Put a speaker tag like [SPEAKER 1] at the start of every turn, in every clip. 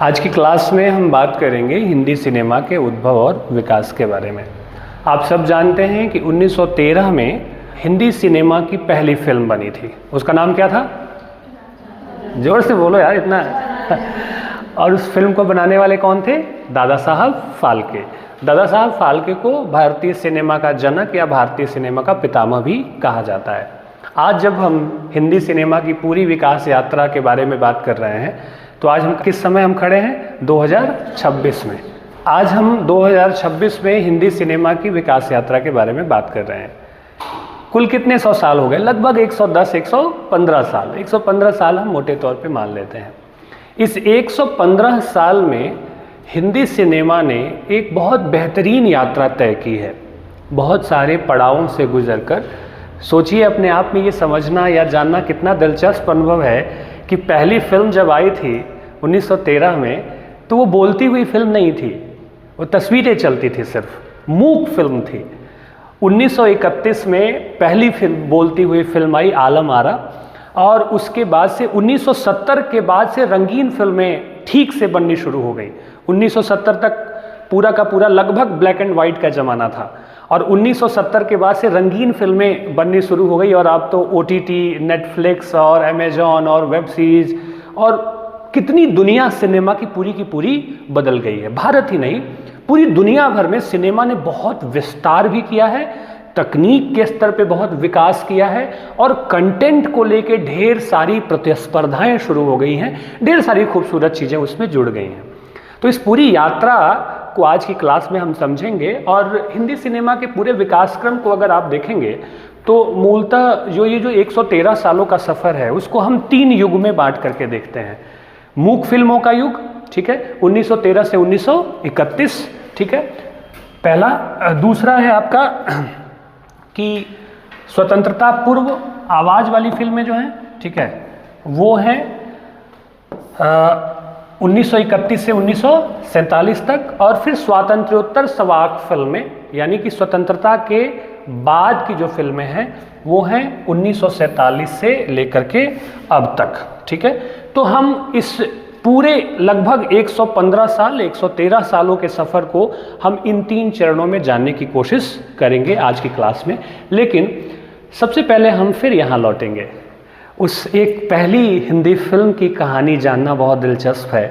[SPEAKER 1] आज की क्लास में हम बात करेंगे हिंदी सिनेमा के उद्भव और विकास के बारे में। आप सब जानते हैं कि 1913 में हिंदी सिनेमा की पहली फिल्म बनी थी। उसका नाम क्या था? जोर से बोलो यार इतना। और उस फिल्म को बनाने वाले कौन थे? दादा साहब फाल्के। दादा साहब फाल्के को भारतीय सिनेमा का जनक या भारतीय सिनेमा का पितामह भी कहा जाता है। आज जब हम हिंदी सिनेमा की पूरी विकास यात्रा के बारे में बात कर रहे हैं तो आज हम किस समय हम खड़े हैं? 2026 में। आज हम 2026 में हिंदी सिनेमा की विकास यात्रा के बारे में बात कर रहे हैं। कुल कितने सौ साल हो गए? लगभग 110-115 साल। 115 साल हम मोटे तौर पे मान लेते हैं। इस 115 साल में हिंदी सिनेमा ने एक बहुत बेहतरीन यात्रा तय की है। बहुत सारे पड़ावों से गुजरकर। सोचिए, अपने आप में ये समझना या जानना कितना दिलचस्प अनुभव है कि पहली फिल्म जब आई थी 1913 में तो वो बोलती हुई फिल्म नहीं थी, वो तस्वीरें चलती थी, सिर्फ मूक फिल्म थी। 1931 में पहली फिल्म बोलती हुई फिल्म आई आलम आरा, और उसके बाद से 1970 के बाद से रंगीन फिल्में ठीक से बननी शुरू हो गई। 1970 तक पूरा का पूरा लगभग ब्लैक एंड वाइट का ज़माना था, और 1970 के बाद से रंगीन फिल्में बननी शुरू हो गई। और अब तो OTT, नेटफ्लिक्स और अमेजॉन और वेब सीरीज और कितनी दुनिया सिनेमा की पूरी बदल गई है। भारत ही नहीं, पूरी दुनिया भर में सिनेमा ने बहुत विस्तार भी किया है, तकनीक के स्तर पे बहुत विकास किया है, और कंटेंट को लेके ढेर सारी प्रतिस्पर्धाएं शुरू हो गई हैं, ढेर सारी खूबसूरत चीज़ें उसमें जुड़ गई हैं। तो इस पूरी यात्रा को आज की क्लास में हम समझेंगे। और हिंदी सिनेमा के पूरे विकास क्रम को अगर आप देखेंगे तो मूलतः जो 113 सालों का सफ़र है उसको हम 3 युग में बांट करके देखते हैं। मूक फिल्मों का युग, ठीक है, 1913 से 1931, ठीक है, पहला। दूसरा है आपका कि स्वतंत्रता पूर्व आवाज़ वाली फिल्में जो हैं, ठीक है, वो हैं 1931 से 1947 तक। और फिर स्वातंत्र्योत्तर सवाक फिल्में, यानी कि स्वतंत्रता के बाद की जो फिल्में हैं वो हैं 1947 से लेकर के अब तक, ठीक है। तो हम इस पूरे लगभग 115 साल, 113 सालों के सफ़र को हम इन 3 चरणों में जानने की कोशिश करेंगे आज की क्लास में। लेकिन सबसे पहले हम फिर यहाँ लौटेंगे। उस एक पहली हिंदी फिल्म की कहानी जानना बहुत दिलचस्प है।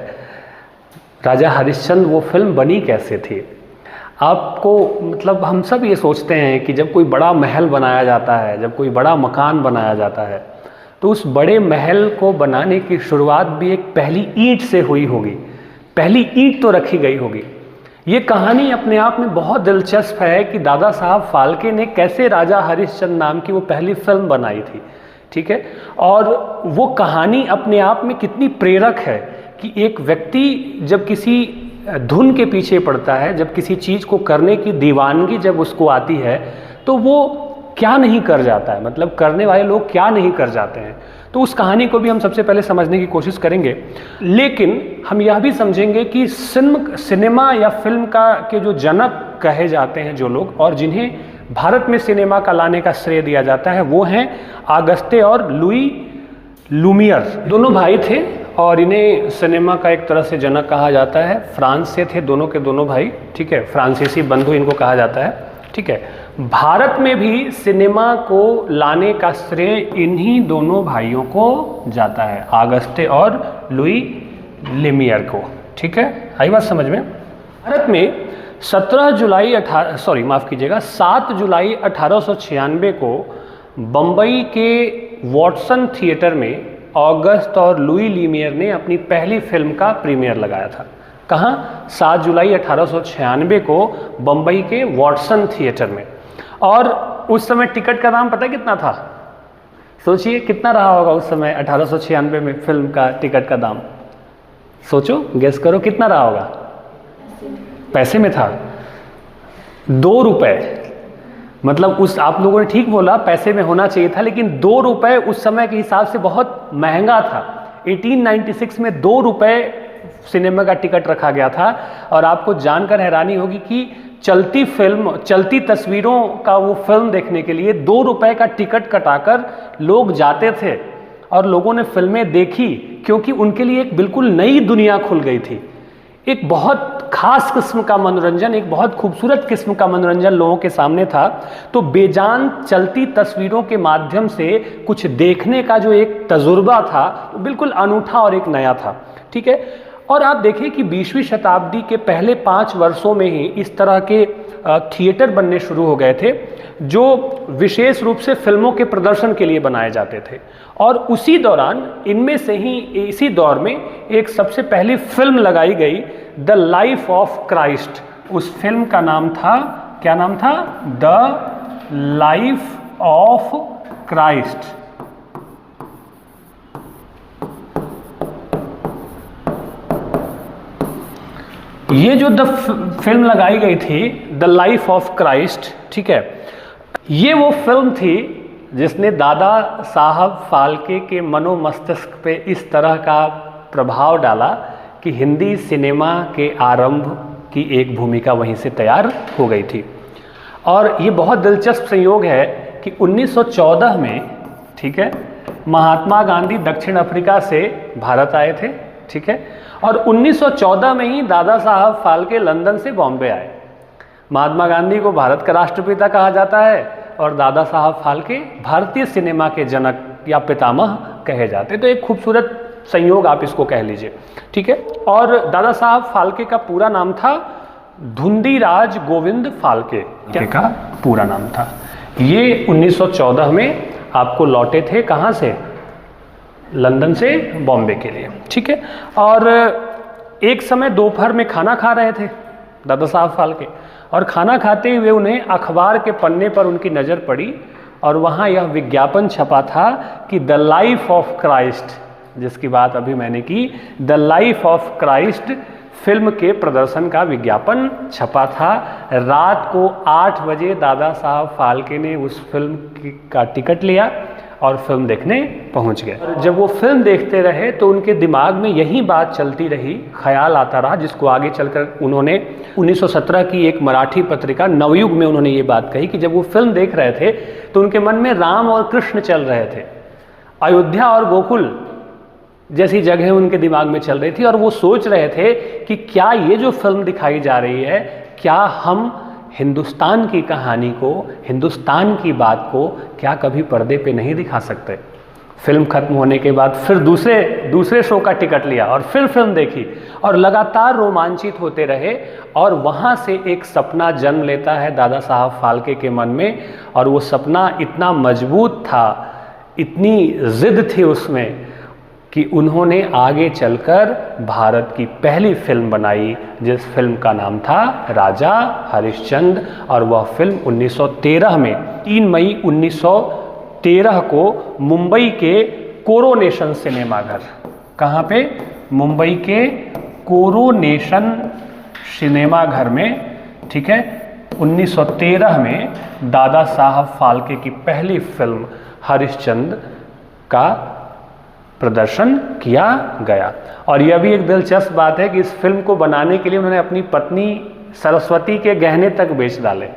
[SPEAKER 1] राजा हरिश्चंद्र, वो फिल्म बनी कैसे थी? आपको मतलब हम सब ये सोचते हैं कि जब कोई बड़ा महल बनाया जाता है, जब कोई बड़ा मकान बनाया जाता है, तो उस बड़े महल को बनाने की शुरुआत भी एक पहली ईंट से हुई होगी, पहली ईंट तो रखी गई होगी। ये कहानी अपने आप में बहुत दिलचस्प है कि दादा साहब फाल्के ने कैसे राजा हरिश्चंद्र नाम की वो पहली फिल्म बनाई थी, ठीक है। और वो कहानी अपने आप में कितनी प्रेरक है कि एक व्यक्ति जब किसी धुन के पीछे पड़ता है, जब किसी चीज़ को करने की दीवानगी जब उसको आती है, तो वो क्या नहीं कर जाता है, मतलब करने वाले लोग क्या नहीं कर जाते हैं। तो उस कहानी को भी हम सबसे पहले समझने की कोशिश करेंगे। लेकिन हम यह भी समझेंगे कि सिनेमा या फिल्म के जो जनक कहे जाते हैं जो लोग, और जिन्हें भारत में सिनेमा का लाने का श्रेय दिया जाता है, वो हैं आगस्ते और लुई लुमियर। दोनों भाई थे और इन्हें सिनेमा का एक तरह से जनक कहा जाता है। फ्रांस से थे दोनों के दोनों भाई, ठीक है, फ्रांसीसी बंधु इनको कहा जाता है, ठीक है। भारत में भी सिनेमा को लाने का श्रेय इन्हीं दोनों भाइयों को जाता है, आगस्ते और लुई लुमियर को, ठीक है। आई बात समझ में? भारत में 7 जुलाई 1896 को बम्बई के वॉटसन थिएटर में ऑगस्ट और लुई लुमियर ने अपनी पहली फिल्म का प्रीमियर लगाया था। कहाँ? 7 जुलाई 1896 को बम्बई के वॉटसन थिएटर में। और उस समय टिकट का दाम पता है कितना था? सोचिए कितना रहा होगा उस समय 1896 में फिल्म का टिकट का दाम। सोचो, गेस करो कितना रहा होगा? पैसे में था 2 रुपये। मतलब उस, आप लोगों ने ठीक बोला, पैसे में होना चाहिए था, लेकिन 2 रुपये उस समय के हिसाब से बहुत महंगा था। 1896 में 2 रुपये सिनेमा का टिकट रखा गया था। और आपको जानकर हैरानी होगी कि चलती तस्वीरों का वो फिल्म देखने के लिए 2 रुपये का टिकट कटाकर लोग जाते थे। और लोगों ने फिल्में देखी क्योंकि उनके लिए एक बिल्कुल नई दुनिया खुल गई थी। एक बहुत खास किस्म का मनोरंजन, एक बहुत खूबसूरत किस्म का मनोरंजन लोगों के सामने था। तो बेजान चलती तस्वीरों के माध्यम से कुछ देखने का जो एक तजुर्बा था बिल्कुल अनूठा और एक नया था। ठीक है, और आप देखें कि 20वीं शताब्दी के पहले 5 वर्षों में ही इस तरह के थिएटर बनने शुरू हो गए थे जो विशेष रूप से फिल्मों के प्रदर्शन के लिए बनाए जाते थे। और उसी दौरान इनमें से ही इसी दौर में एक सबसे पहली फिल्म लगाई गई, द लाइफ ऑफ क्राइस्ट। उस फिल्म का नाम था, क्या नाम था? The life of Christ. ये जो फिल्म लगाई गई थी, द लाइफ ऑफ क्राइस्ट, ठीक है, ये वो फिल्म थी जिसने दादा साहब फाल्के के मनोमस्तिष्क पे इस तरह का प्रभाव डाला कि हिंदी सिनेमा के आरंभ की एक भूमिका वहीं से तैयार हो गई थी। और ये बहुत दिलचस्प संयोग है कि 1914 में, ठीक है, महात्मा गांधी दक्षिण अफ्रीका से भारत आए थे, ठीक है, और 1914 में ही दादा साहब फाल्के लंदन से बॉम्बे आए। महात्मा गांधी को भारत का राष्ट्रपिता कहा जाता है और दादा साहब फाल्के भारतीय सिनेमा के जनक या पितामह कहे जाते। तो एक खूबसूरत संयोग आप इसको कह लीजिए, ठीक है। और दादा साहब फाल्के का पूरा नाम था धुंधीराज गोविंद फाल्के, क्या का पूरा नाम था। ये 1914 में आपको लौटे थे कहाँ से? लंदन से बॉम्बे के लिए, ठीक है। और एक समय दोपहर में खाना खा रहे थे दादा साहब फाल्के, और खाना खाते हुए उन्हें अखबार के पन्ने पर उनकी नज़र पड़ी और वहाँ यह विज्ञापन छपा था कि द लाइफ ऑफ क्राइस्ट, जिसकी बात अभी मैंने की, the life of Christ film के प्रदर्शन का विज्ञापन छपा था। रात को 8 बजे दादा साहब फाल्के ने उस फिल्म का टिकट लिया और फिल्म देखने पहुंच गए। जब वो फिल्म देखते रहे तो उनके दिमाग में यही बात चलती रही, ख्याल आता रहा, जिसको आगे चलकर उन्होंने 1917 की एक मराठी पत्रिका नवयुग में उन्होंने ये बात कही कि जब वो फिल्म देख रहे थे तो उनके मन में राम और कृष्ण चल रहे थे, अयोध्या और गोकुल जैसी जगह उनके दिमाग में चल रही थी, और वो सोच रहे थे कि क्या ये जो फिल्म दिखाई जा रही है, क्या हम हिंदुस्तान की कहानी को, हिंदुस्तान की बात को क्या कभी पर्दे पे नहीं दिखा सकते। फिल्म खत्म होने के बाद फिर दूसरे शो का टिकट लिया और फिर फिल्म देखी और लगातार रोमांचित होते रहे, और वहाँ से एक सपना जन्म लेता है दादा साहब फाल्के के मन में, और वो सपना इतना मजबूत था, इतनी जिद थी उसमें कि उन्होंने आगे चलकर भारत की पहली फिल्म बनाई, जिस फिल्म का नाम था राजा हरिश्चंद्र। और वह फिल्म 1913 में 3 मई 1913 को मुंबई के कोरोनेशन सिनेमाघर, कहाँ पे? मुंबई के कोरोनेशन सिनेमाघर में, ठीक है, 1913 में दादा साहब फाल्के की पहली फिल्म हरिश्चंद्र का प्रदर्शन किया गया। और यह भी एक दिलचस्प बात है कि इस फिल्म को बनाने के लिए उन्होंने अपनी पत्नी सरस्वती के गहने तक बेच डाले।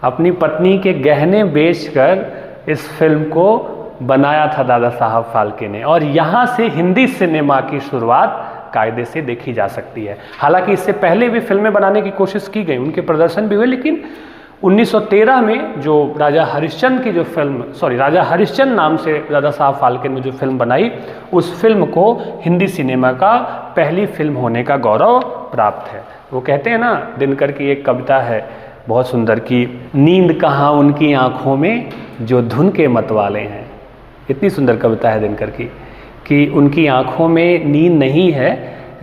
[SPEAKER 1] अपनी पत्नी के गहने बेचकर इस फिल्म को बनाया था दादा साहब फाल्के ने, और यहाँ से हिंदी सिनेमा की शुरुआत कायदे से देखी जा सकती है। हालांकि इससे पहले भी फिल्में बनाने की कोशिश की गई, उनके प्रदर्शन भी हुए, लेकिन 1913 में जो राजा हरिश्चंद्र की जो फिल्म, राजा हरिश्चंद्र नाम से दादा साहब फाल्के ने जो फिल्म बनाई, उस फिल्म को हिंदी सिनेमा का पहली फिल्म होने का गौरव प्राप्त है। वो कहते हैं ना, दिनकर की एक कविता है बहुत सुंदर कि नींद कहाँ उनकी आँखों में जो धुन के मतवाले हैं। इतनी सुंदर कविता है दिनकर की कि उनकी आँखों में नींद नहीं है,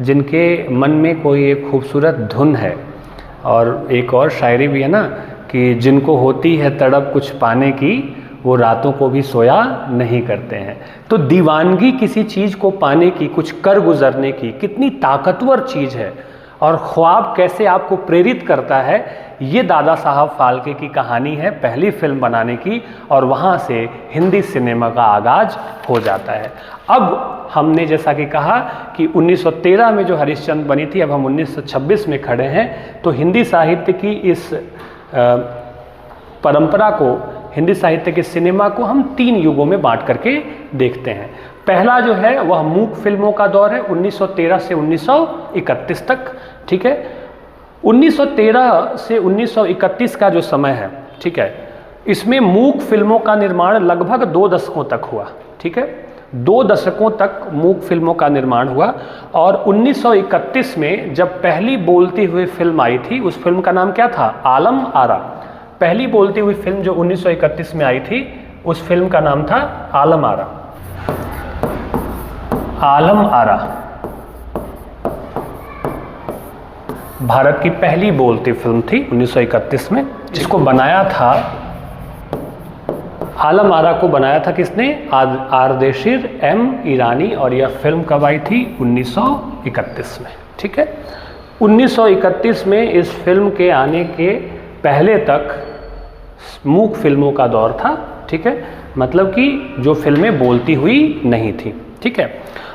[SPEAKER 1] जिनके मन में कोई एक खूबसूरत धुन है। और एक और शायरी भी है ना कि जिनको होती है तड़प कुछ पाने की, वो रातों को भी सोया नहीं करते हैं। तो दीवानगी किसी चीज़ को पाने की, कुछ कर गुजरने की कितनी ताकतवर चीज़ है, और ख्वाब कैसे आपको प्रेरित करता है, ये दादा साहब फाल्के की कहानी है पहली फिल्म बनाने की, और वहाँ से हिंदी सिनेमा का आगाज हो जाता है। अब हमने जैसा कि कहा कि 1913 में जो हरिश्चंद्र बनी थी, अब हम 1926 में खड़े हैं, तो हिंदी साहित्य की इस परंपरा को हिंदी साहित्य के सिनेमा को हम 3 युगों में बांट करके देखते हैं। पहला जो है वह मूक फिल्मों का दौर है 1913 से 1931 तक, ठीक है। 1913 से 1931 का जो समय है, ठीक है, इसमें मूक फिल्मों का निर्माण लगभग 2 दशकों तक हुआ, ठीक है। 2 दशकों तक मूक फिल्मों का निर्माण हुआ और 1931 में जब पहली बोलती हुई फिल्म आई थी, उस फिल्म का नाम क्या था? आलम आरा। पहली बोलती हुई फिल्म जो 1931 में आई थी, उस फिल्म का नाम था आलम आरा। आलम आरा भारत की पहली बोलती फिल्म थी 1931 में, जिसको बनाया था, आलम आरा को बनाया था किसने? आर्देशिर एम ईरानी। और यह फिल्म कब आई थी? 1931 में, ठीक है। 1931 में इस फिल्म के आने के पहले तक मूक फिल्मों का दौर था, ठीक है, मतलब कि जो फिल्में बोलती हुई नहीं थी, ठीक है।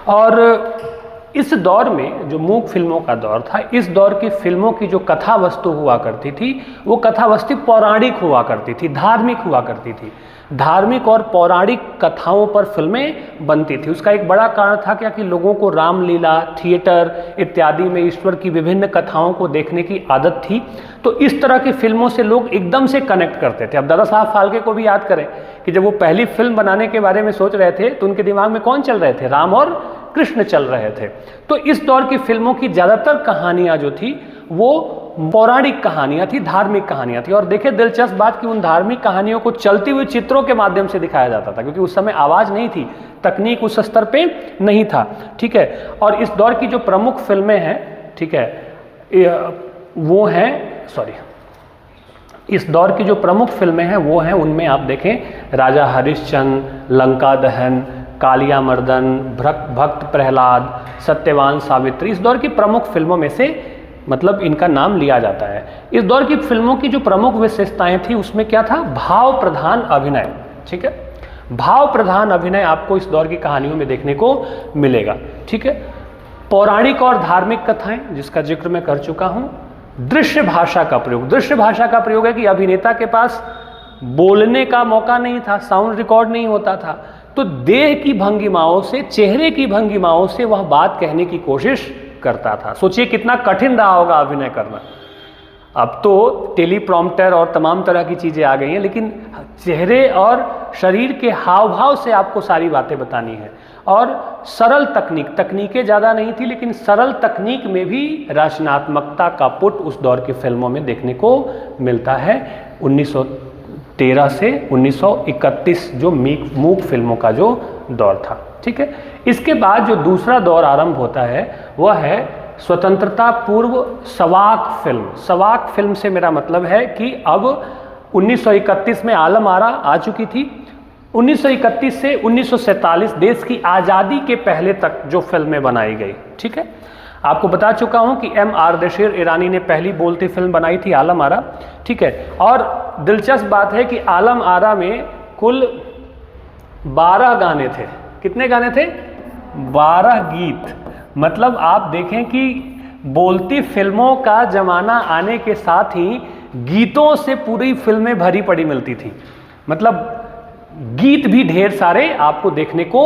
[SPEAKER 1] और इस दौर में जो मूक फिल्मों का दौर था, इस दौर की फिल्मों की जो कथा वस्तु हुआ करती थी, वो कथा वस्तु पौराणिक हुआ करती थी, धार्मिक हुआ करती थी। धार्मिक और पौराणिक कथाओं पर फिल्में बनती थी। उसका एक बड़ा कारण था क्या कि लोगों को रामलीला, थिएटर इत्यादि में ईश्वर की विभिन्न कथाओं को देखने की आदत थी। तो इस तरह की फिल्मों से लोग एकदम से कनेक्ट करते थे। अब दादा साहब फाल्के को भी याद करें कि जब वो पहली फिल्म बनाने के बारे में सोच रहे थे तो उनके दिमाग में कौन चल रहे थे? राम और कृष्ण चल रहे थे। तो इस दौर की फिल्मों की ज़्यादातर कहानियाँ जो थी वो पौराणिक कहानियाँ थी, धार्मिक कहानियाँ थी। और देखिए दिलचस्प बात कि उन धार्मिक कहानियों को चलती हुई चित्रों के माध्यम से दिखाया जाता था, क्योंकि उस समय आवाज़ नहीं थी, तकनीक उस स्तर पे नहीं था, ठीक है। और इस दौर की जो प्रमुख फिल्में हैं, ठीक है, वो हैं, इस दौर की जो प्रमुख फिल्में हैं वो हैं, उनमें आप देखें राजा हरिश्चंद्र, लंका दहन, कालिया मर्दन, भक्त प्रहलाद, सत्यवान सावित्री इस दौर की प्रमुख फिल्मों में से मतलब इनका नाम लिया जाता है। इस दौर की फिल्मों की जो प्रमुख विशेषताएं थी उसमें क्या था? भाव प्रधान अभिनय, ठीक है। भाव प्रधान अभिनय आपको इस दौर की कहानियों में देखने को मिलेगा, ठीक है। पौराणिक और धार्मिक कथाएं जिसका जिक्र मैं कर चुका हूं। दृश्य भाषा का प्रयोग, दृश्य भाषा का प्रयोग है कि अभिनेता के पास बोलने का मौका नहीं था, साउंड रिकॉर्ड नहीं होता था, तो देह की भंगिमाओं से, चेहरे की भंगिमाओं से वह बात कहने की कोशिश करता था। सोचिए कितना कठिन रहा होगा अभिनय करना। अब तो टेलीप्रॉम्प्टर और तमाम तरह की चीज़ें आ गई हैं, लेकिन चेहरे और शरीर के हाव भाव से आपको सारी बातें बतानी है। और सरल तकनीकें ज़्यादा नहीं थी, लेकिन सरल तकनीक में भी रचनात्मकता का पुट उस दौर की फिल्मों में देखने को मिलता है। 1913 से 1931 जो मूक फिल्मों का जो दौर था, ठीक है। इसके बाद जो दूसरा दौर आरंभ होता है वह है स्वतंत्रता पूर्व सवाक फिल्म। सवाक फिल्म से मेरा मतलब है कि अब 1931 में आलम आरा आ चुकी थी। 1931 से 1947 देश की आज़ादी के पहले तक जो फिल्में बनाई गई, ठीक है। आपको बता चुका हूं कि एम आर्देशिर ईरानी ने पहली बोलती फिल्म बनाई थी आलम आरा, ठीक है। और दिलचस्प बात है कि आलम आरा में कुल 12 गाने थे। कितने गाने थे? 12 गीत। मतलब आप देखें कि बोलती फिल्मों का जमाना आने के साथ ही गीतों से पूरी फिल्में भरी पड़ी मिलती थी। मतलब गीत भी ढेर सारे आपको देखने को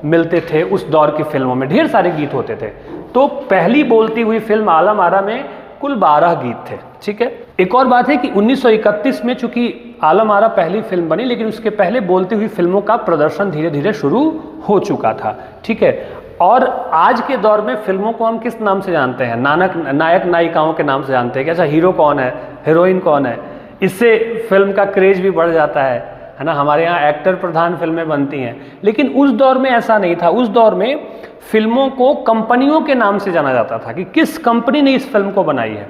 [SPEAKER 1] मिलते थे उस दौर की फिल्मों में, ढेर सारे गीत होते थे। तो पहली बोलती हुई फिल्म आलम आरा में कुल 12 गीत थे, ठीक है। एक और बात है कि 1931 में चूंकि आलम आरा पहली फिल्म बनी, लेकिन उसके पहले बोलती हुई फिल्मों का प्रदर्शन धीरे धीरे शुरू हो चुका था, ठीक है। और आज के दौर में फिल्मों को हम किस नाम से जानते हैं? नायक नायिकाओं के नाम से जानते हैं कि अच्छा हीरो कौन है, हीरोइन कौन है। इससे फिल्म का क्रेज भी बढ़ जाता है ना। हमारे यहाँ एक्टर प्रधान फिल्में बनती हैं, लेकिन उस दौर में ऐसा नहीं था। उस दौर में फिल्मों को कंपनियों के नाम से जाना जाता था कि किस कंपनी ने इस फिल्म को बनाई है।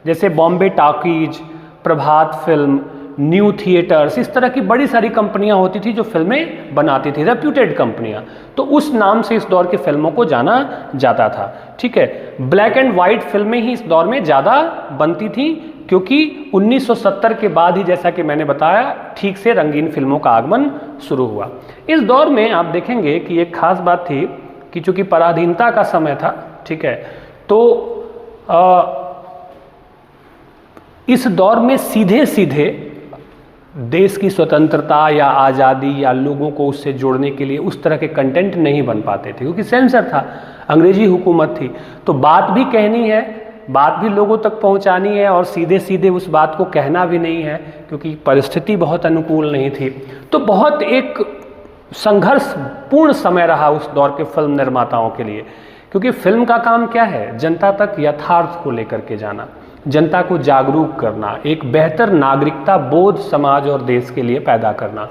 [SPEAKER 1] जैसे बॉम्बे टॉकीज, प्रभात फिल्म, न्यू थिएटर्स, इस तरह की बड़ी सारी कंपनियां होती थी जो फिल्में बनाती थी, रेप्यूटेड कंपनियां। तो उस नाम से इस दौर की फिल्मों को जाना जाता था, ठीक है। ब्लैक एंड वाइट फिल्में ही इस दौर में ज़्यादा बनती थी, क्योंकि 1970 के बाद ही, जैसा कि मैंने बताया, ठीक से रंगीन फिल्मों का आगमन शुरू हुआ। इस दौर में आप देखेंगे कि एक खास बात थी कि चूंकि पराधीनता का समय था, ठीक है, तो इस दौर में सीधे सीधे देश की स्वतंत्रता या आज़ादी या लोगों को उससे जोड़ने के लिए उस तरह के कंटेंट नहीं बन पाते थे, क्योंकि सेंसर था, अंग्रेजी हुकूमत थी। तो बात भी कहनी है, बात भी लोगों तक पहुंचानी है, और सीधे सीधे उस बात को कहना भी नहीं है, क्योंकि परिस्थिति बहुत अनुकूल नहीं थी। तो बहुत एक संघर्षपूर्ण समय रहा उस दौर के फिल्म निर्माताओं के लिए, क्योंकि फिल्म का काम क्या है? जनता तक यथार्थ को लेकर के जाना, जनता को जागरूक करना, एक बेहतर नागरिकता बोध समाज और देश के लिए पैदा करना।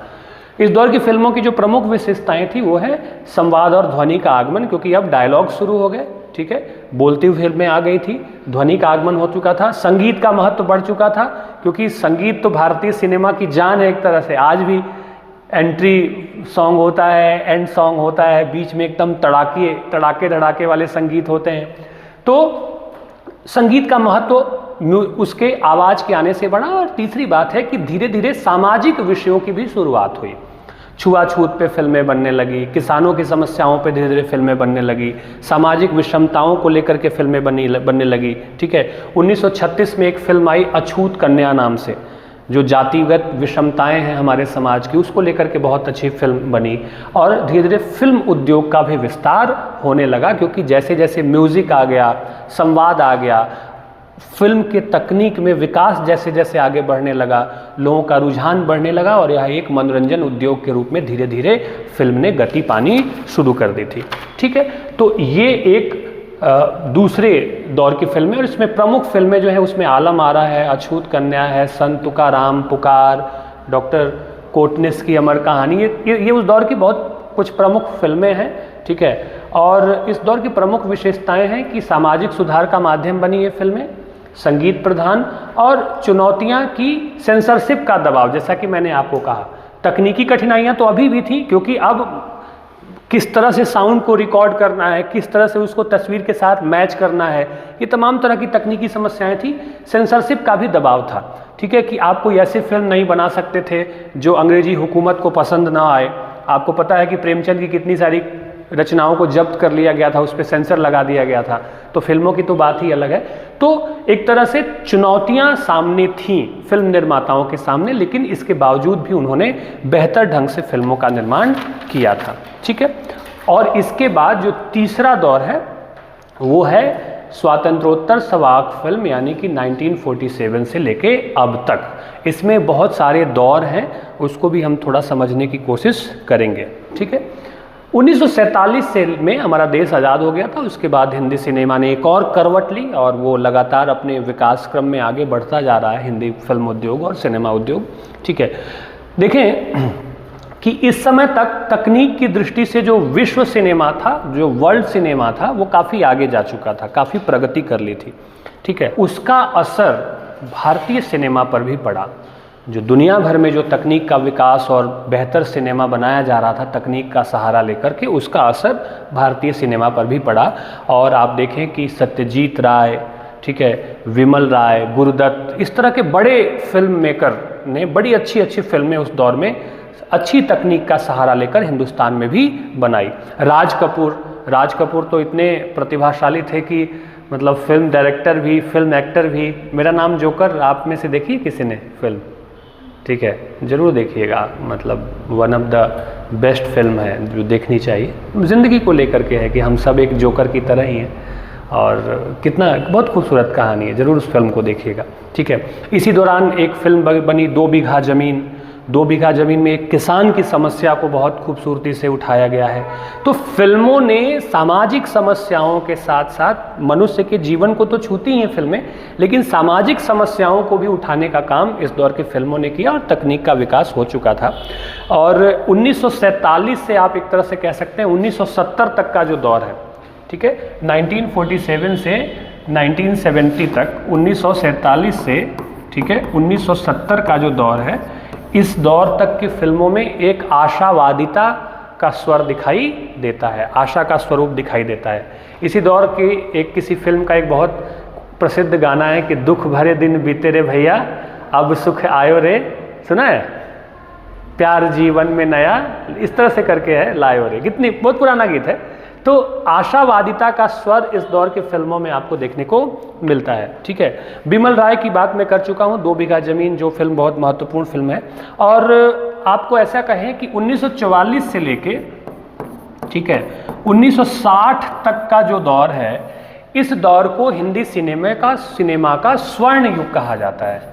[SPEAKER 1] इस दौर की फिल्मों की जो प्रमुख विशेषताएं थी वो है संवाद और ध्वनि का आगमन, क्योंकि अब डायलॉग शुरू हो गए, ठीक है, बोलती हुई फिल्में आ गई थी, ध्वनि का आगमन हो चुका था, संगीत का महत्व बढ़ चुका था, क्योंकि संगीत तो भारतीय सिनेमा की जान है एक तरह से। आज भी एंट्री सॉन्ग होता है, एंड सॉन्ग होता है, बीच में एकदम तड़ाके धड़ाके वाले संगीत होते हैं। तो संगीत का महत्व उसके आवाज़ के आने से बढ़ा। और तीसरी बात है कि धीरे धीरे सामाजिक विषयों की भी शुरुआत हुई। छुआछूत पे फिल्में बनने लगी, किसानों की समस्याओं पे धीरे धीरे फिल्में बनने लगी, सामाजिक विषमताओं को लेकर के फिल्में बनने लगी, ठीक है। 1936 में एक फिल्म आई अछूत कन्या नाम से, जो जातिगत विषमताएं हैं हमारे समाज की, उसको लेकर के बहुत अच्छी फिल्म बनी। और धीरे धीरे फिल्म उद्योग का भी विस्तार होने लगा, क्योंकि जैसे जैसे म्यूज़िक आ गया, संवाद आ गया, फिल्म के तकनीक में विकास जैसे जैसे आगे बढ़ने लगा, लोगों का रुझान बढ़ने लगा, और यह एक मनोरंजन उद्योग के रूप में धीरे धीरे फिल्म ने गति पानी शुरू कर दी थी, ठीक है। तो ये एक दूसरे दौर की फिल्में, और इसमें प्रमुख फिल्में जो है उसमें आलम आरा है, अछूत कन्या है, संत तुकाराम, पुकार, डॉक्टर कोटनिस की अमर कहानी, ये उस दौर की बहुत कुछ प्रमुख फिल्में हैं, ठीक है। और इस दौर की प्रमुख विशेषताएं हैं कि सामाजिक सुधार का माध्यम बनी ये फिल्में, संगीत प्रधान, और चुनौतियां की सेंसरशिप का दबाव, जैसा कि मैंने आपको कहा। तकनीकी कठिनाइयां तो अभी भी थी, क्योंकि अब किस तरह से साउंड को रिकॉर्ड करना है, किस तरह से उसको तस्वीर के साथ मैच करना है, ये तमाम तरह की तकनीकी समस्याएं थी। सेंसरशिप का भी दबाव था, ठीक है, कि आप कोई ऐसी फिल्म नहीं बना सकते थे जो अंग्रेजी हुकूमत को पसंद ना आए। आपको पता है कि प्रेमचंद की कितनी सारी रचनाओं को जब्त कर लिया गया था, उस पर सेंसर लगा दिया गया था, तो फिल्मों की तो बात ही अलग है। तो एक तरह से चुनौतियां सामने थीं फिल्म निर्माताओं के सामने, लेकिन इसके बावजूद भी उन्होंने बेहतर ढंग से फिल्मों का निर्माण किया था, ठीक है। और इसके बाद जो तीसरा दौर है वो है स्वातंत्रोत्तर सवाक फिल्म, यानी कि 1947 से लेके अब तक। इसमें बहुत सारे दौर हैं, उसको भी हम थोड़ा समझने की कोशिश करेंगे, ठीक है। 1947 से में हमारा देश आज़ाद हो गया था। उसके बाद हिंदी सिनेमा ने एक और करवट ली, और वो लगातार अपने विकास क्रम में आगे बढ़ता जा रहा है, हिंदी फिल्म उद्योग और सिनेमा उद्योग, ठीक है। देखें कि इस समय तक तकनीक की दृष्टि से जो विश्व सिनेमा था, जो वर्ल्ड सिनेमा था, वो काफ़ी आगे जा चुका था, काफ़ी प्रगति कर ली थी, ठीक है। उसका असर भारतीय सिनेमा पर भी पड़ा। जो दुनिया भर में जो तकनीक का विकास और बेहतर सिनेमा बनाया जा रहा था तकनीक का सहारा लेकर के, उसका असर भारतीय सिनेमा पर भी पड़ा। और आप देखें कि सत्यजीत राय, ठीक है, विमल राय, गुरुदत्त, इस तरह के बड़े फिल्म मेकर ने बड़ी अच्छी अच्छी फिल्में उस दौर में अच्छी तकनीक का सहारा लेकर हिंदुस्तान में भी बनाई। राज कपूर तो इतने प्रतिभाशाली थे कि मतलब फिल्म डायरेक्टर भी, फिल्म एक्टर भी। मेरा नाम जोकर आप में से देखी किसी ने फिल्म? ठीक है, ज़रूर देखिएगा, मतलब one of the best film है जो देखनी चाहिए। ज़िंदगी को लेकर के है कि हम सब एक जोकर की तरह ही हैं, और कितना बहुत खूबसूरत कहानी है, ज़रूर उस फिल्म को देखिएगा, ठीक है। इसी दौरान एक फिल्म बनी 2 बीघा ज़मीन। 2 बीघा ज़मीन में एक किसान की समस्या को बहुत खूबसूरती से उठाया गया है। तो फिल्मों ने सामाजिक समस्याओं के साथ साथ मनुष्य के जीवन को तो छूती हैं फिल्में, लेकिन सामाजिक समस्याओं को भी उठाने का काम इस दौर की फिल्मों ने किया, और तकनीक का विकास हो चुका था। और 1947 से आप एक तरह से कह सकते हैं 1970 तक का जो दौर है, ठीक है, 1947 से 1970 तक, 1947 से, ठीक है, 1970 का जो दौर है, इस दौर तक की फिल्मों में एक आशावादिता का स्वर दिखाई देता है, आशा का स्वरूप दिखाई देता है। इसी दौर की एक किसी फिल्म का एक बहुत प्रसिद्ध गाना है कि दुख भरे दिन बीते रे भैया, अब सुख आयो रे, सुना है? प्यार जीवन में नया, इस तरह से करके है लायो रे, कितनी बहुत पुराना गीत है। तो आशावादिता का स्वर इस दौर के फिल्मों में आपको देखने को मिलता है। ठीक है, बिमल राय की बात मैं कर चुका हूँ, 2 बीघा जमीन, जो फिल्म बहुत महत्वपूर्ण फिल्म है। और आपको ऐसा कहें कि 1944 से लेके, ठीक है, 1960 तक का जो दौर है, इस दौर को हिंदी सिनेमा का स्वर्ण युग कहा जाता है।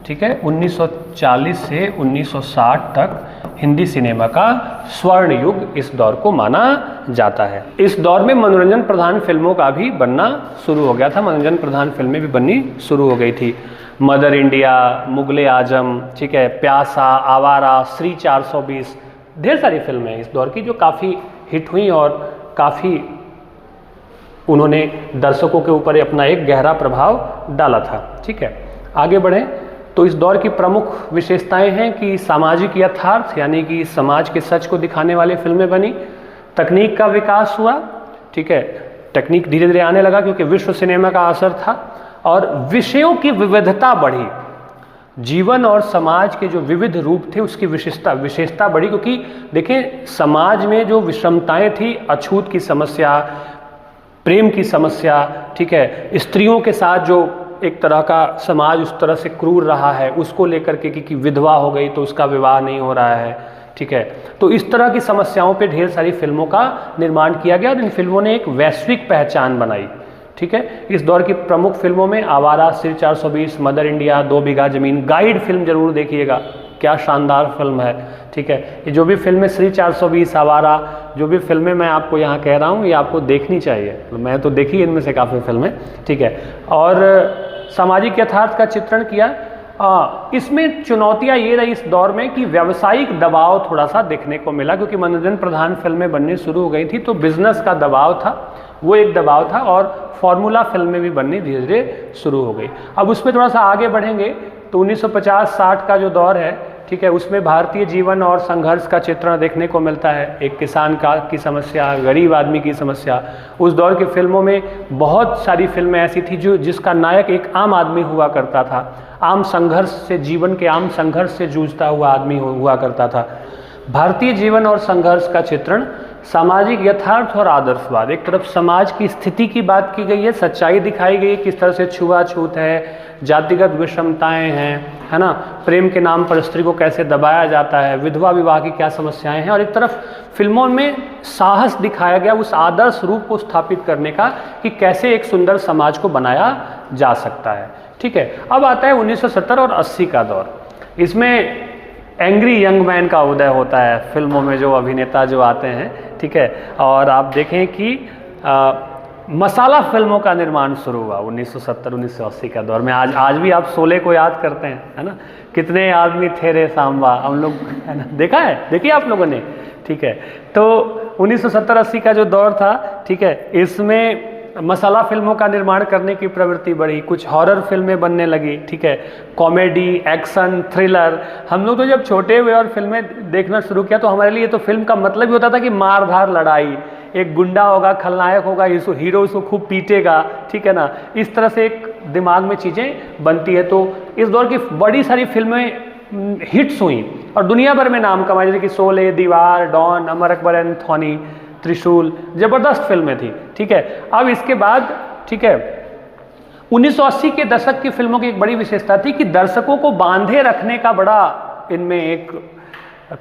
[SPEAKER 1] ठीक है, 1940 से 1960 तक हिंदी सिनेमा का स्वर्ण युग इस दौर को माना जाता है। इस दौर में मनोरंजन प्रधान फिल्मों का भी बनना शुरू हो गया था, मनोरंजन प्रधान फिल्में भी बननी शुरू हो गई थी। मदर इंडिया, मुगले आजम, ठीक है, प्यासा, आवारा, श्री 420, ढेर सारी फिल्में इस दौर की जो काफ़ी हिट हुई और काफ़ी उन्होंने दर्शकों के ऊपर अपना एक गहरा प्रभाव डाला था। ठीक है, आगे बढ़ें तो इस दौर की प्रमुख विशेषताएं हैं कि सामाजिक यथार्थ, यानी कि समाज के सच को दिखाने वाली फिल्में बनी, तकनीक का विकास हुआ। ठीक है, तकनीक धीरे धीरे आने लगा क्योंकि विश्व सिनेमा का असर था, और विषयों की विविधता बढ़ी, जीवन और समाज के जो विविध रूप थे उसकी विशेषता बढ़ी, क्योंकि देखें समाज में जो विषमताएं थी, अछूत की समस्या, प्रेम की समस्या, ठीक है, स्त्रियों के साथ जो एक तरह का समाज उस तरह से क्रूर रहा है, उसको लेकर के कि विधवा हो गई तो उसका विवाह नहीं हो रहा है। ठीक है, तो इस तरह की समस्याओं पे ढेर सारी फिल्मों का निर्माण किया गया और इन फिल्मों ने एक वैश्विक पहचान बनाई। ठीक है, इस दौर की प्रमुख फिल्मों में आवारा, श्री 420, मदर इंडिया, 2 बीघा जमीन, गाइड फिल्म जरूर देखिएगा, क्या शानदार फिल्म है। ठीक है, ये जो भी फिल्में श्री 420, आवारा, जो भी फिल्में मैं आपको यहाँ कह रहा हूँ, ये आपको देखनी चाहिए। मैं तो देखी इनमें से काफ़ी फिल्में। ठीक है, और सामाजिक यथार्थ का चित्रण किया। इसमें चुनौतियाँ ये रही इस दौर में कि व्यावसायिक दबाव थोड़ा सा देखने को मिला, क्योंकि मनोरंजन प्रधान फिल्में बननी शुरू हो गई थी, तो बिजनेस का दबाव था, वो एक दबाव था, और फॉर्मूला फिल्में भी बननी धीरे धीरे शुरू हो गई। अब उसमें थोड़ा सा आगे बढ़ेंगे तो 1950-60 का जो दौर है, ठीक है, उसमें भारतीय जीवन और संघर्ष का चित्रण देखने को मिलता है। एक किसान की समस्या, गरीब आदमी की समस्या। उस दौर की फिल्मों में बहुत सारी फिल्में ऐसी थी जिसका नायक एक आम आदमी हुआ करता था, आम संघर्ष से, जीवन के आम संघर्ष से जूझता हुआ आदमी हुआ करता था। भारतीय जीवन और संघर्ष का चित्रण, सामाजिक यथार्थ और आदर्शवाद, एक तरफ समाज की स्थिति की बात की गई है, सच्चाई दिखाई गई है, किस तरह से छुआछूत है, जातिगत विषमताएं हैं, है ना, प्रेम के नाम पर स्त्री को कैसे दबाया जाता है, विधवा विवाह की क्या समस्याएं हैं, और एक तरफ फिल्मों में साहस दिखाया गया उस आदर्श रूप को स्थापित करने का कि कैसे एक सुंदर समाज को बनाया जा सकता है। ठीक है, अब आता है 1970 और 80 का दौर। इसमें एंग्री यंग मैन का उदय होता है फिल्मों में, जो अभिनेता जो आते हैं। ठीक है, और आप देखें कि मसाला फिल्मों का निर्माण शुरू हुआ 1970-1980 का दौर में। आज भी आप शोले को याद करते हैं, है ना, कितने आदमी थे रे सांबा, हम लोग, है ना, देखा है, देखिए आप लोगों ने। ठीक है, तो 1970-80 का जो दौर था, ठीक है, इसमें मसाला फिल्मों का निर्माण करने की प्रवृत्ति बढ़ी, कुछ हॉरर फिल्में बनने लगी। ठीक है, कॉमेडी, एक्शन, थ्रिलर। हम लोग तो जब छोटे हुए और फिल्में देखना शुरू किया तो हमारे लिए तो फिल्म का मतलब ही होता था कि मार धार, लड़ाई, एक गुंडा होगा, खलनायक होगा, हीरो उसको खूब पीटेगा। ठीक है ना, इस तरह से एक दिमाग में चीज़ें बनती है। तो इस दौर की बड़ी सारी फिल्में हिट्स हुई और दुनिया भर में नाम कमाए, जैसे कि शोले, दीवार, डॉन, अमर अकबर एंथोनी, त्रिशूल, जबरदस्त फिल्में थी। ठीक है, अब इसके बाद, ठीक है, 1980 के दशक की फिल्मों की एक बड़ी विशेषता थी कि दर्शकों को बांधे रखने का बड़ा इनमें एक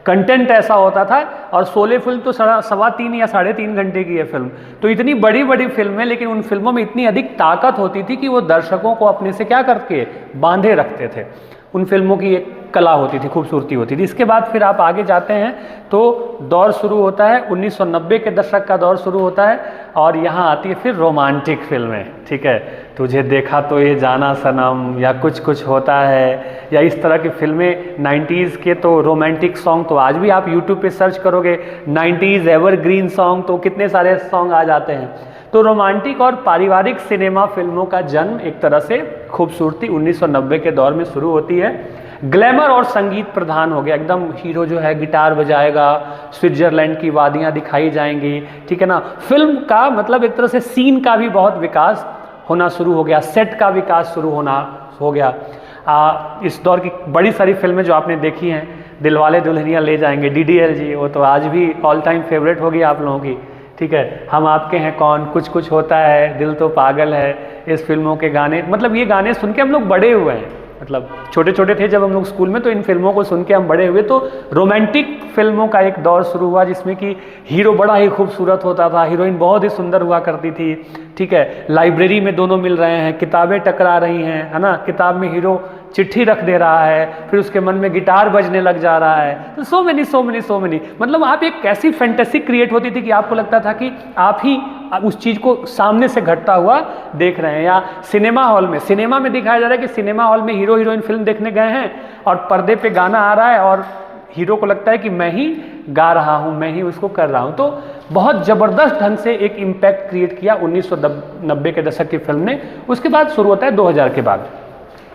[SPEAKER 1] कंटेंट ऐसा होता था। और शोले फिल्म तो 3.25 या 3.5 घंटे की है फिल्म, तो इतनी बड़ी बड़ी फिल्में, लेकिन उन फिल्मों में इतनी अधिक ताकत होती थी कि वो दर्शकों को अपने से क्या करके बांधे रखते थे। उन फिल्मों की एक कला होती थी, खूबसूरती होती थी। इसके बाद फिर आप आगे जाते हैं तो दौर शुरू होता है, 1990 के दशक का दौर शुरू होता है, और यहाँ आती है फिर रोमांटिक फिल्में। ठीक है, तुझे देखा तो ये जाना सनम, या कुछ कुछ होता है, या इस तरह की फिल्में। 90s के तो रोमांटिक सॉन्ग तो आज भी आप यूट्यूब पे सर्च करोगे, 90s एवरग्रीन सॉन्ग, तो कितने सारे सॉन्ग आ जाते हैं। तो रोमांटिक और पारिवारिक सिनेमा फिल्मों का जन्म एक तरह से खूबसूरती 1990 के दौर में शुरू होती है। ग्लैमर और संगीत प्रधान हो गया, एकदम हीरो जो है गिटार बजाएगा, स्विट्जरलैंड की वादियां दिखाई जाएंगी। ठीक है ना, फिल्म का मतलब एक तरह से सीन का भी बहुत विकास होना शुरू हो गया, सेट का विकास शुरू होना हो गया। इस दौर की बड़ी सारी फिल्में जो आपने देखी हैं, दिलवाले दुल्हनिया ले जाएंगे, DDLJ, वो तो आज भी ऑल टाइम फेवरेट होगी आप लोगों की। ठीक है, हम आपके हैं कौन, कुछ कुछ होता है, दिल तो पागल है, इस फिल्मों के गाने, मतलब ये गाने सुन के हम लोग बड़े हुए हैं। मतलब छोटे छोटे थे जब हम लोग स्कूल में, तो इन फिल्मों को सुन के हम बड़े हुए। तो रोमांटिक फिल्मों का एक दौर शुरू हुआ जिसमें कि हीरो बड़ा ही खूबसूरत होता था, हीरोइन बहुत ही सुंदर हुआ करती थी, ठीक है, लाइब्रेरी में दोनों मिल रहे हैं, किताबें टकरा रही हैं, है ना, किताब में हीरो चिट्ठी रख दे रहा है, फिर उसके मन में गिटार बजने लग जा रहा है। तो सो मेनी, मतलब आप एक कैसी फैंटेसी क्रिएट होती थी कि आपको लगता था कि आप ही उस चीज़ को सामने से घटता हुआ देख रहे हैं। या सिनेमा हॉल में, सिनेमा में दिखाया जा रहा है कि सिनेमा हॉल में हीरो हीरोइन फिल्म देखने गए हैं और पर्दे पे गाना आ रहा है और हीरो को लगता है कि मैं ही गा रहा हूँ, मैं ही उसको कर रहा हूँ। तो बहुत ज़बरदस्त ढंग से एक इम्पैक्ट क्रिएट किया 1990 के दशक की फिल्म ने। उसके बाद शुरू होता है 2000 के बाद।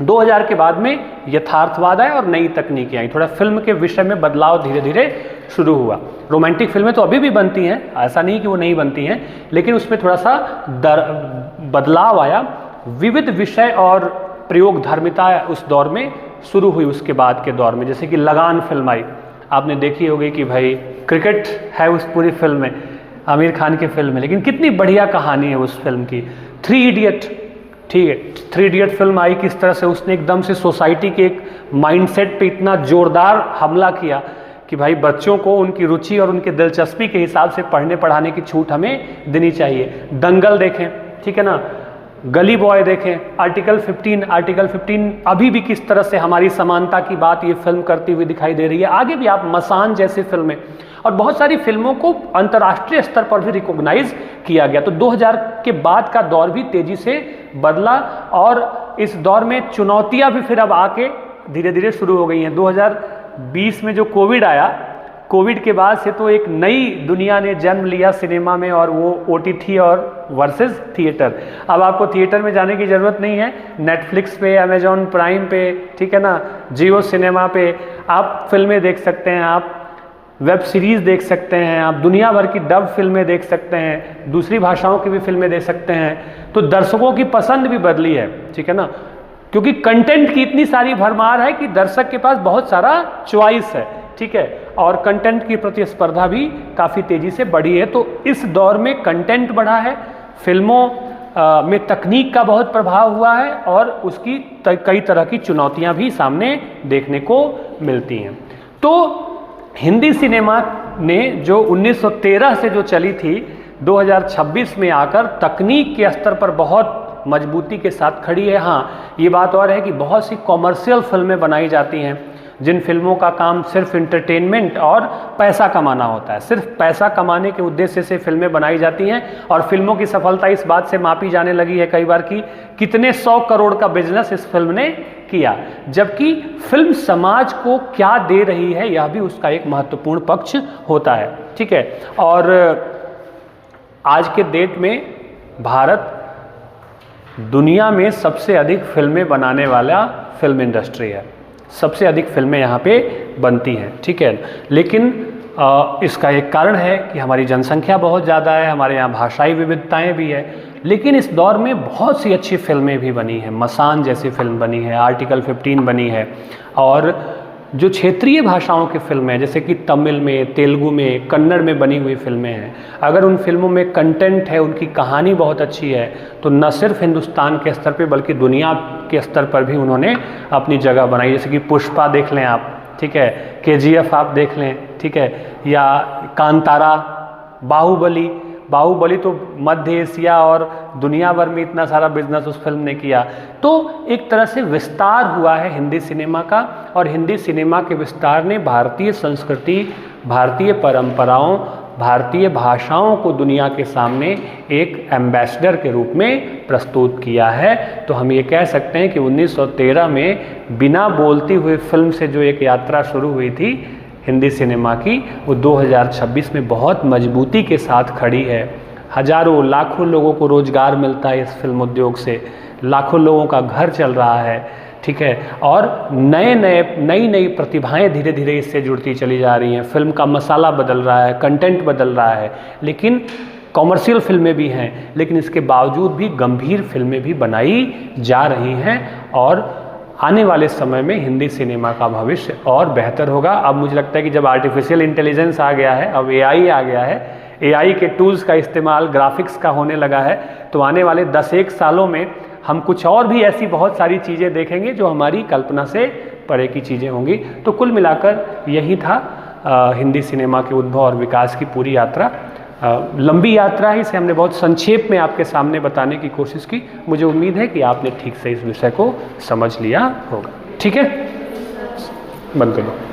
[SPEAKER 1] 2000 के बाद में यथार्थवाद आया और नई तकनीकें आई, थोड़ा फिल्म के विषय में बदलाव धीरे धीरे शुरू हुआ। रोमांटिक फिल्में तो अभी भी बनती हैं, ऐसा नहीं कि वो नहीं बनती हैं, लेकिन उसमें थोड़ा सा बदलाव आया। विविध विषय और प्रयोग धर्मिता उस दौर में शुरू हुई। उसके बाद के दौर में जैसे कि लगान फिल्म आई, आपने देखी होगी कि भाई क्रिकेट है उस पूरी फिल्म में, आमिर खान की फिल्म है, लेकिन कितनी बढ़िया कहानी है उस फिल्म की। 3 इडियट, ठीक है, 3 इडियट फिल्म आई, किस तरह से उसने एकदम से सोसाइटी के एक माइंडसेट पे इतना जोरदार हमला किया कि भाई बच्चों को उनकी रुचि और उनकी दिलचस्पी के हिसाब से पढ़ने पढ़ाने की छूट हमें देनी चाहिए। दंगल देखें, ठीक है ना, गली बॉय देखें, आर्टिकल 15 अभी भी किस तरह से हमारी समानता की बात ये फिल्म करती हुई दिखाई दे रही है। आगे भी आप मसान जैसी फिल्में और बहुत सारी फिल्मों को अंतर्राष्ट्रीय स्तर पर भी रिकॉग्नाइज किया गया। तो 2000 के बाद का दौर भी तेजी से बदला और इस दौर में चुनौतियां भी फिर अब आके धीरे धीरे शुरू हो गई हैं। 2020 में जो कोविड आया, कोविड के बाद से तो एक नई दुनिया ने जन्म लिया सिनेमा में, और वो OTT और वर्सेस थिएटर। अब आपको थिएटर में जाने की ज़रूरत नहीं है, नेटफ्लिक्स पे, अमेजॉन प्राइम पे, ठीक है ना, जियो सिनेमा पे आप फिल्में देख सकते हैं, आप वेब सीरीज़ देख सकते हैं, आप दुनिया भर की डब फिल्में देख सकते हैं, दूसरी भाषाओं की भी फिल्में देख सकते हैं। तो दर्शकों की पसंद भी बदली है, ठीक है ना, क्योंकि कंटेंट की इतनी सारी भरमार है कि दर्शक के पास बहुत सारा चॉइस है, ठीक है, और कंटेंट की प्रतिस्पर्धा भी काफ़ी तेज़ी से बढ़ी है। तो इस दौर में कंटेंट बढ़ा है, फिल्मों में तकनीक का बहुत प्रभाव हुआ है और उसकी कई तरह की चुनौतियां भी सामने देखने को मिलती हैं। तो हिंदी सिनेमा ने जो 1913 से जो चली थी, 2026 में आकर तकनीक के स्तर पर बहुत मजबूती के साथ खड़ी है। हाँ, ये बात और है कि बहुत सी कॉमर्शियल फिल्में बनाई जाती हैं, जिन फिल्मों का काम सिर्फ इंटरटेनमेंट और पैसा कमाना होता है, सिर्फ पैसा कमाने के उद्देश्य से फिल्में बनाई जाती हैं। और फिल्मों की सफलता इस बात से मापी जाने लगी है कई बार कि कितने 100 करोड़ का बिजनेस इस फिल्म ने किया, जबकि फिल्म समाज को क्या दे रही है यह भी उसका एक महत्वपूर्ण पक्ष होता है, ठीक है। और आज के डेट में भारत दुनिया में सबसे अधिक फिल्में बनाने वाला फिल्म इंडस्ट्री है, सबसे अधिक फिल्में यहाँ पे बनती हैं, ठीक है। लेकिन इसका एक कारण है कि हमारी जनसंख्या बहुत ज़्यादा है, हमारे यहाँ भाषाई विविधताएं भी है, लेकिन इस दौर में बहुत सी अच्छी फिल्में भी बनी हैं। मसान जैसी फिल्म बनी है, आर्टिकल 15 बनी है, और जो क्षेत्रीय भाषाओं की फिल्में जैसे कि तमिल में, तेलुगु में, कन्नड़ में बनी हुई फिल्में हैं, अगर उन फिल्मों में कंटेंट है, उनकी कहानी बहुत अच्छी है, तो न सिर्फ हिंदुस्तान के स्तर पे बल्कि दुनिया के स्तर पर भी उन्होंने अपनी जगह बनाई। जैसे कि पुष्पा देख लें आप, ठीक है, KGF आप देख लें, ठीक है, या कांतारा, बाहुबली तो मध्य एशिया और दुनिया भर में इतना सारा बिजनेस उस फिल्म ने किया। तो एक तरह से विस्तार हुआ है हिंदी सिनेमा का, और हिंदी सिनेमा के विस्तार ने भारतीय संस्कृति, भारतीय परंपराओं, भारतीय भाषाओं को दुनिया के सामने एक एम्बेसडर के रूप में प्रस्तुत किया है। तो हम ये कह सकते हैं कि 1913 में बिना बोलती हुई फिल्म से जो एक यात्रा शुरू हुई थी हिंदी सिनेमा की, वो 2026 में बहुत मजबूती के साथ खड़ी है। हजारों लाखों लोगों को रोजगार मिलता है इस फिल्म उद्योग से, लाखों लोगों का घर चल रहा है, ठीक है, और नई प्रतिभाएं धीरे धीरे इससे जुड़ती चली जा रही हैं। फिल्म का मसाला बदल रहा है, कंटेंट बदल रहा है, लेकिन कॉमर्शियल फिल्में भी हैं, लेकिन इसके बावजूद भी गंभीर फिल्में भी बनाई जा रही हैं। और आने वाले समय में हिंदी सिनेमा का भविष्य और बेहतर होगा। अब मुझे लगता है कि जब आर्टिफिशियल इंटेलिजेंस आ गया है, अब AI आ गया है, एआई के टूल्स का इस्तेमाल, ग्राफिक्स का होने लगा है, तो आने वाले 10-1 सालों में हम कुछ और भी ऐसी बहुत सारी चीज़ें देखेंगे जो हमारी कल्पना से परे की चीज़ें होंगी। तो कुल मिलाकर यही था हिंदी सिनेमा के उद्भव और विकास की पूरी यात्रा। लंबी यात्रा है, इसे हमने बहुत संक्षेप में आपके सामने बताने की कोशिश की। मुझे उम्मीद है कि आपने ठीक से इस विषय को समझ लिया होगा। ठीक है, बंद करो।